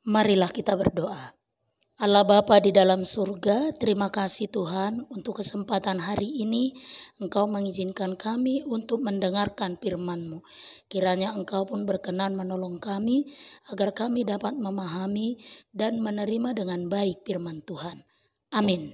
Marilah kita berdoa. Allah Bapa di dalam surga, terima kasih Tuhan untuk kesempatan hari ini Engkau mengizinkan kami untuk mendengarkan firman-Mu. Kiranya Engkau pun berkenan menolong kami agar kami dapat memahami dan menerima dengan baik firman Tuhan. Amin.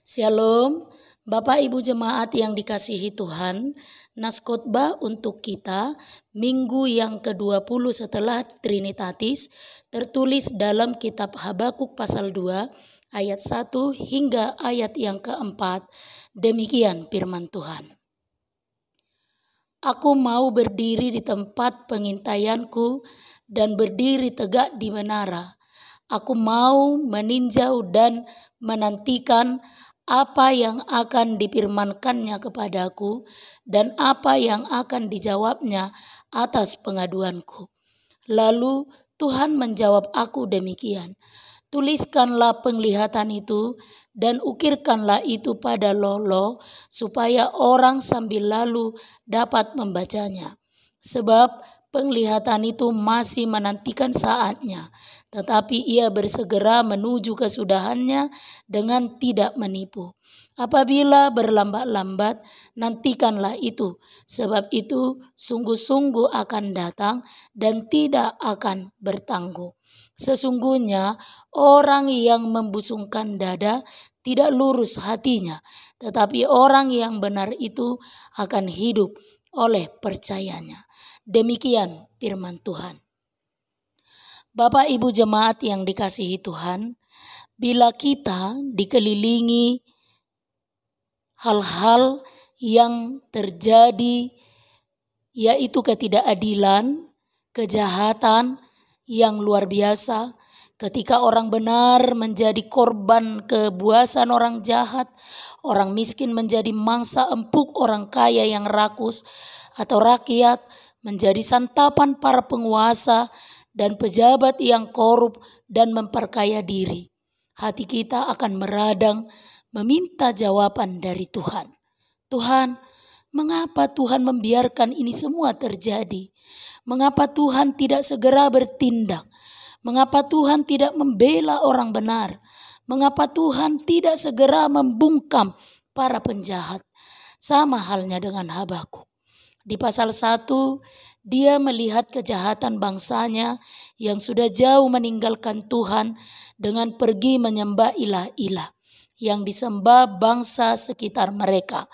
Shalom, Bapak Ibu jemaat yang dikasihi Tuhan. Nas khotbah untuk kita minggu yang ke-20 setelah Trinitatis tertulis dalam kitab Habakuk pasal 2 ayat 1 hingga ayat yang ke-4. Demikian firman Tuhan. Aku mau berdiri di tempat pengintaianku dan berdiri tegak di menara. Aku mau meninjau dan menantikan apa yang akan difirmankannya kepadaku dan apa yang akan dijawabnya atas pengaduanku. Lalu Tuhan menjawab aku demikian, tuliskanlah penglihatan itu dan ukirkanlah itu pada loh-loh supaya orang sambil lalu dapat membacanya. Sebab penglihatan itu masih menantikan saatnya, tetapi ia bersegera menuju kesudahannya dengan tidak menipu. Apabila berlambat-lambat, nantikanlah itu, sebab itu sungguh-sungguh akan datang dan tidak akan bertangguh. Sesungguhnya orang yang membusungkan dada tidak lurus hatinya, tetapi orang yang benar itu akan hidup oleh percayanya. Demikian firman Tuhan. Bapak Ibu jemaat yang dikasihi Tuhan, bila kita dikelilingi hal-hal yang terjadi, yaitu ketidakadilan, kejahatan yang luar biasa, ketika orang benar menjadi korban kebuasan orang jahat, orang miskin menjadi mangsa empuk orang kaya yang rakus, atau rakyat menjadi santapan para penguasa dan pejabat yang korup dan memperkaya diri. Hati kita akan meradang meminta jawaban dari Tuhan. Tuhan, mengapa Tuhan membiarkan ini semua terjadi? Mengapa Tuhan tidak segera bertindak? Mengapa Tuhan tidak membela orang benar? Mengapa Tuhan tidak segera membungkam para penjahat? Sama halnya dengan Habakuk. Di pasal 1, dia melihat kejahatan bangsanya yang sudah jauh meninggalkan Tuhan dengan pergi menyembah ilah-ilah yang disembah bangsa sekitar mereka.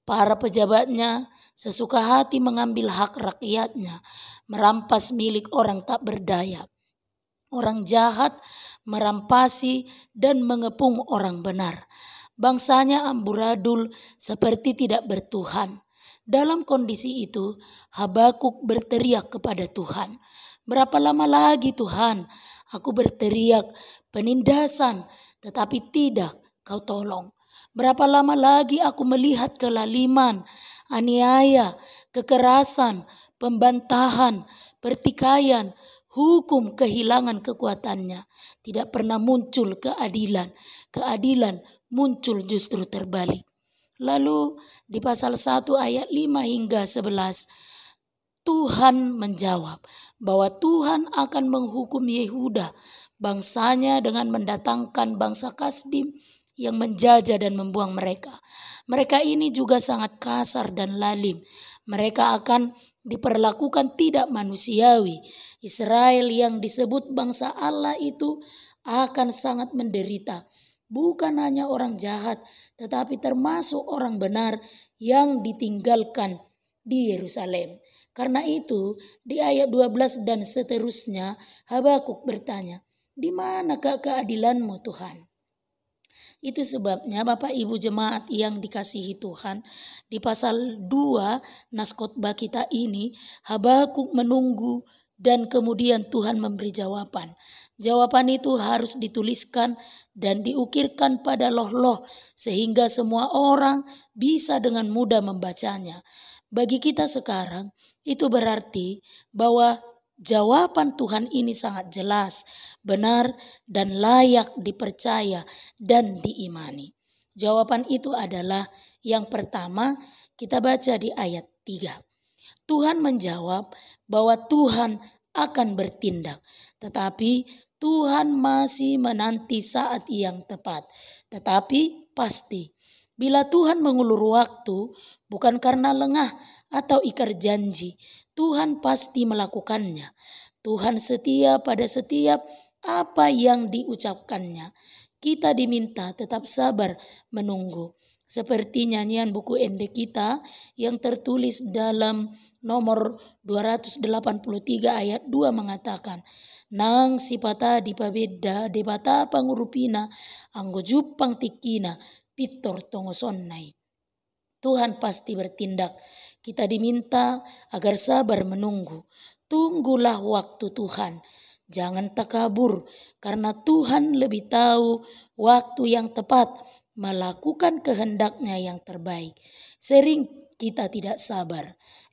Para pejabatnya sesuka hati mengambil hak rakyatnya, merampas milik orang tak berdaya. Orang jahat merampasi dan mengepung orang benar. Bangsanya amburadul seperti tidak bertuhan. Dalam kondisi itu, Habakuk berteriak kepada Tuhan. Berapa lama lagi Tuhan, aku berteriak penindasan, tetapi tidak kau tolong. Berapa lama lagi aku melihat kelaliman, aniaya, kekerasan, pembantahan, pertikaian, hukum kehilangan kekuatannya. Tidak pernah muncul keadilan. Keadilan muncul justru terbalik. Lalu di pasal 1 ayat 5 hingga 11, Tuhan menjawab bahwa Tuhan akan menghukum Yehuda, bangsanya, dengan mendatangkan bangsa Kasdim yang menjajah dan membuang mereka. Mereka ini juga sangat kasar dan lalim. Mereka akan diperlakukan tidak manusiawi. Israel yang disebut bangsa Allah itu akan sangat menderita. Bukan hanya orang jahat, tetapi termasuk orang benar yang ditinggalkan di Yerusalem. Karena itu, di ayat 12 dan seterusnya, Habakuk bertanya, di manakah keadilan-Mu Tuhan? Itu sebabnya Bapak Ibu jemaat yang dikasihi Tuhan, di pasal 2 nas khotbah kita ini, Habakuk menunggu dan kemudian Tuhan memberi jawaban. Jawaban itu harus dituliskan dan diukirkan pada loh-loh sehingga semua orang bisa dengan mudah membacanya. Bagi kita sekarang, itu berarti bahwa jawaban Tuhan ini sangat jelas, benar, dan layak dipercaya dan diimani. Jawaban itu adalah yang pertama, kita baca di ayat 3. Tuhan menjawab bahwa Tuhan akan bertindak. tetapi Tuhan masih menanti saat yang tepat. Tetapi pasti, bila Tuhan mengulur waktu, bukan karena lengah atau ikar janji, Tuhan pasti melakukannya. Tuhan setia pada setiap apa yang diucapkannya. Kita diminta tetap sabar menunggu. Seperti nyanyian buku ende kita yang tertulis dalam nomor 283 ayat 2 mengatakan, nang sipata di pabeda debata pangurupina anggo jupang tikina pitor tongosonnai. Tuhan pasti bertindak. Kita diminta agar sabar menunggu. Tunggulah waktu Tuhan. Jangan takabur karena Tuhan lebih tahu waktu yang tepat melakukan kehendaknya yang terbaik. Sering kita tidak sabar,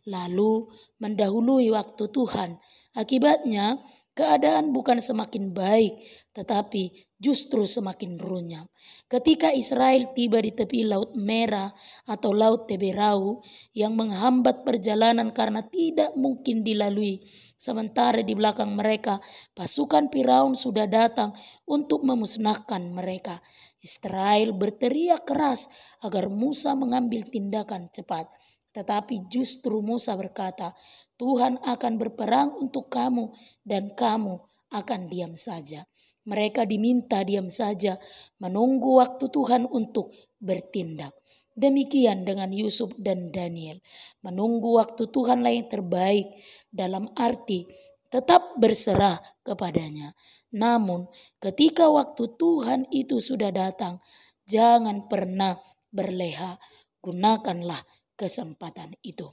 lalu mendahului waktu Tuhan. Akibatnya keadaan bukan semakin baik, tetapi justru semakin runyam. Ketika Israel tiba di tepi Laut Merah atau Laut Teberau yang menghambat perjalanan karena tidak mungkin dilalui, sementara di belakang mereka pasukan Firaun sudah datang untuk memusnahkan mereka. Israel berteriak keras agar Musa mengambil tindakan cepat. Tetapi justru Musa berkata, Tuhan akan berperang untuk kamu dan kamu akan diam saja. Mereka diminta diam saja, menunggu waktu Tuhan untuk bertindak. Demikian dengan Yusuf dan Daniel. Menunggu waktu Tuhanlah yang terbaik, dalam arti tetap berserah kepadanya. Namun ketika waktu Tuhan itu sudah datang, jangan pernah berleha. Gunakanlah kesempatan itu.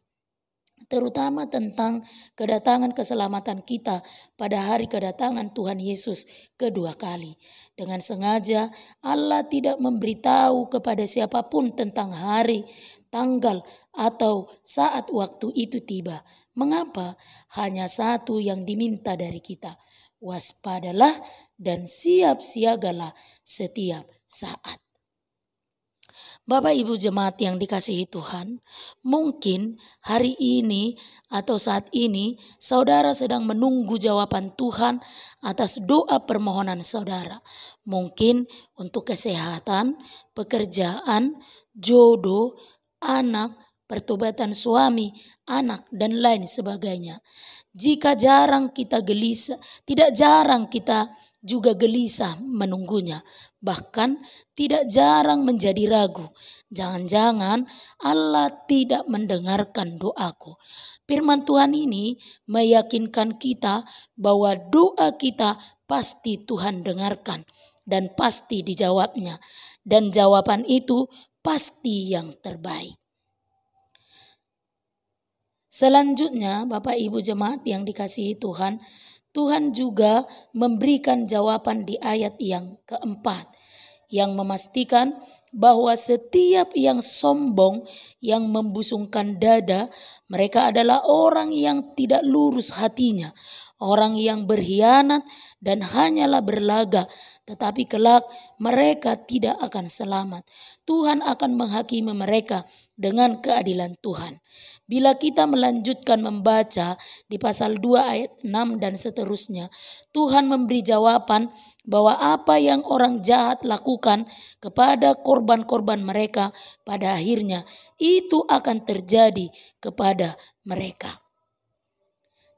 Terutama tentang kedatangan keselamatan kita pada hari kedatangan Tuhan Yesus kedua kali. Dengan sengaja Allah tidak memberitahu kepada siapapun tentang hari, tanggal, atau saat waktu itu tiba. Mengapa? Hanya satu yang diminta dari kita. Waspadalah dan siap siagalah setiap saat. Bapak Ibu jemaat yang dikasihi Tuhan, mungkin hari ini atau saat ini saudara sedang menunggu jawaban Tuhan atas doa permohonan saudara. Mungkin untuk kesehatan, pekerjaan, jodoh, anak, pertobatan suami, anak, dan lain sebagainya. Jika jarang kita gelisah, tidak jarang kita juga gelisah menunggunya. Bahkan tidak jarang menjadi ragu. Jangan-jangan Allah tidak mendengarkan doaku. Firman Tuhan ini meyakinkan kita bahwa doa kita pasti Tuhan dengarkan dan pasti dijawabnya. Dan jawaban itu pasti yang terbaik. Selanjutnya Bapak Ibu jemaat yang dikasihi Tuhan, Tuhan juga memberikan jawaban di ayat yang keempat yang memastikan bahwa setiap yang sombong, yang membusungkan dada, mereka adalah orang yang tidak lurus hatinya, orang yang berkhianat dan hanyalah berlaga, tetapi kelak mereka tidak akan selamat. Tuhan akan menghakimi mereka dengan keadilan Tuhan. Bila kita melanjutkan membaca di pasal 2 ayat 6 dan seterusnya, Tuhan memberi jawaban bahwa apa yang orang jahat lakukan kepada korban-korban mereka pada akhirnya itu akan terjadi kepada mereka.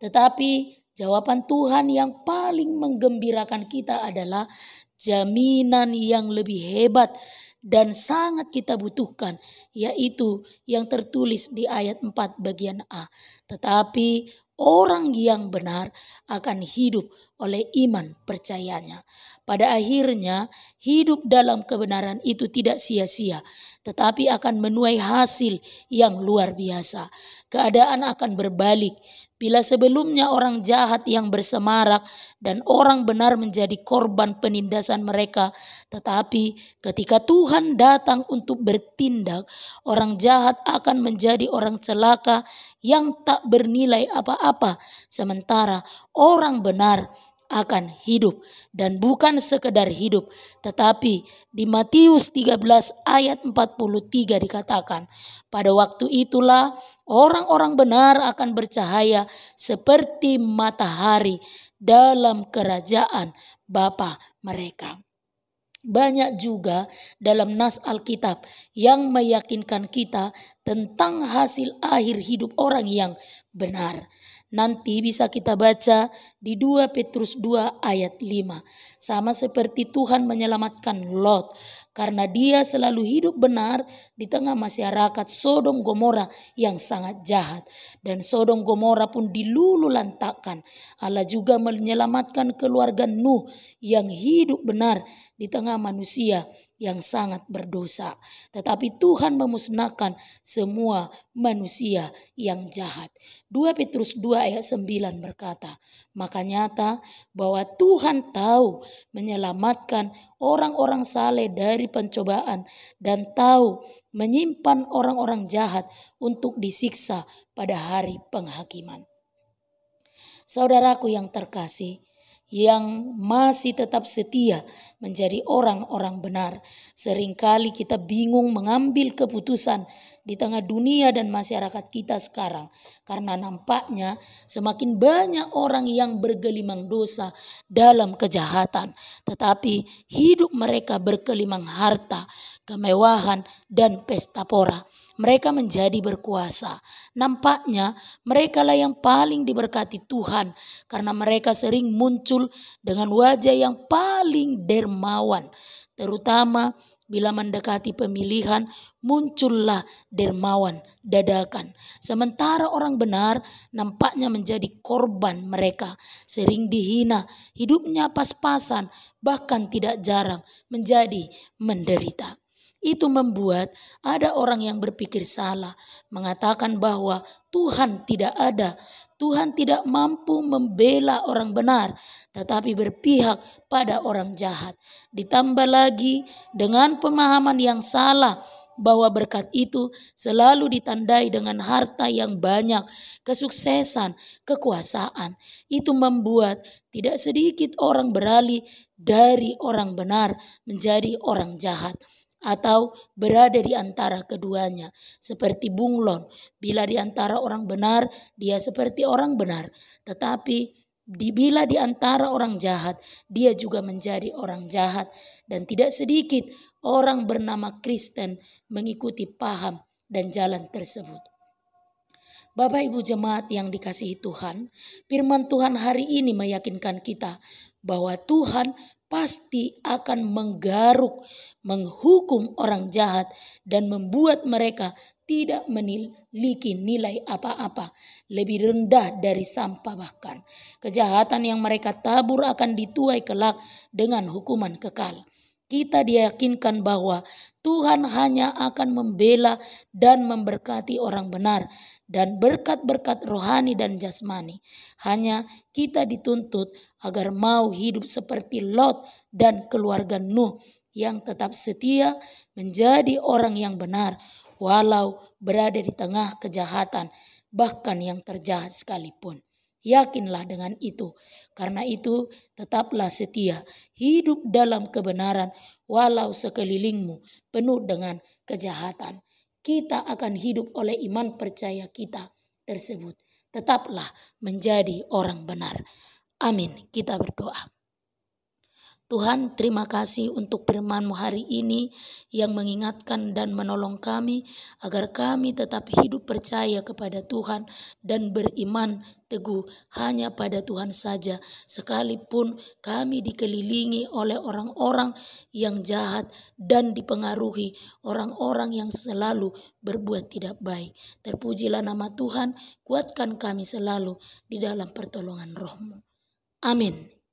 Tetapi jawaban Tuhan yang paling menggembirakan kita adalah jaminan yang lebih hebat dan sangat kita butuhkan, yaitu yang tertulis di ayat 4 bagian A. Tetapi orang yang benar akan hidup oleh iman percayanya. Pada akhirnya hidup dalam kebenaran itu tidak sia-sia, tetapi akan menuai hasil yang luar biasa. Keadaan akan berbalik. Bila sebelumnya orang jahat yang bersemarak dan orang benar menjadi korban penindasan mereka, tetapi ketika Tuhan datang untuk bertindak, orang jahat akan menjadi orang celaka yang tak bernilai apa-apa, sementara orang benar akan hidup, dan bukan sekedar hidup, tetapi di Matius 13 ayat 43 dikatakan, pada waktu itulah orang-orang benar akan bercahaya seperti matahari dalam kerajaan Bapa mereka. Banyak juga dalam nas Alkitab yang meyakinkan kita tentang hasil akhir hidup orang yang benar. Nanti bisa kita baca di 2 Petrus 2 ayat 5. Sama seperti Tuhan menyelamatkan Lot karena dia selalu hidup benar di tengah masyarakat Sodom Gomora yang sangat jahat. Dan Sodom Gomora pun dilululantakkan. Allah juga menyelamatkan keluarga Nuh yang hidup benar di tengah manusia yang sangat berdosa. Tetapi Tuhan memusnahkan semua manusia yang jahat. 2 Petrus 2 ayat 9 berkata, maka nyata bahwa Tuhan tahu menyelamatkan orang-orang saleh dari pencobaan dan tahu menyimpan orang-orang jahat untuk disiksa pada hari penghakiman. Saudaraku yang terkasih, yang masih tetap setia menjadi orang-orang benar. Seringkali kita bingung mengambil keputusan di tengah dunia dan masyarakat kita sekarang. Karena nampaknya semakin banyak orang yang bergelimang dosa dalam kejahatan. Tetapi hidup mereka berkelimang harta, kemewahan, dan pesta pora. Mereka menjadi berkuasa. Nampaknya mereka lah yang paling diberkati Tuhan karena mereka sering muncul dengan wajah yang paling dermawan. Terutama bila mendekati pemilihan, muncullah dermawan dadakan. Sementara orang benar nampaknya menjadi korban mereka. Sering dihina, hidupnya pas-pasan, bahkan tidak jarang menjadi menderita. Itu membuat ada orang yang berpikir salah, mengatakan bahwa Tuhan tidak ada, Tuhan tidak mampu membela orang benar, tetapi berpihak pada orang jahat. Ditambah lagi dengan pemahaman yang salah bahwa berkat itu selalu ditandai dengan harta yang banyak, kesuksesan, kekuasaan. Itu membuat tidak sedikit orang beralih dari orang benar menjadi orang jahat, atau berada di antara keduanya. Seperti bunglon, bila di antara orang benar, dia seperti orang benar. Tetapi bila di antara orang jahat, dia juga menjadi orang jahat. Dan tidak sedikit orang bernama Kristen mengikuti paham dan jalan tersebut. Bapak Ibu jemaat yang dikasihi Tuhan, firman Tuhan hari ini meyakinkan kita bahwa Tuhan pasti akan menggaruk, menghukum orang jahat dan membuat mereka tidak memiliki nilai apa-apa, lebih rendah dari sampah bahkan. Kejahatan yang mereka tabur akan dituai kelak dengan hukuman kekal. Kita diyakinkan bahwa Tuhan hanya akan membela dan memberkati orang benar dan berkat-berkat rohani dan jasmani. Hanya kita dituntut agar mau hidup seperti Lot dan keluarga Nuh yang tetap setia menjadi orang yang benar walau berada di tengah kejahatan, bahkan yang terjahat sekalipun. Yakinlah dengan itu. Karena itu tetaplah setia, hidup dalam kebenaran walau sekelilingmu penuh dengan kejahatan. Kita akan hidup oleh iman percaya kita tersebut. Tetaplah menjadi orang benar. Amin. Kita berdoa. Tuhan, terima kasih untuk firman-Mu hari ini yang mengingatkan dan menolong kami agar kami tetap hidup percaya kepada Tuhan dan beriman teguh hanya pada Tuhan saja, sekalipun kami dikelilingi oleh orang-orang yang jahat dan dipengaruhi orang-orang yang selalu berbuat tidak baik. Terpujilah nama Tuhan, kuatkan kami selalu di dalam pertolongan Roh-Mu. Amin.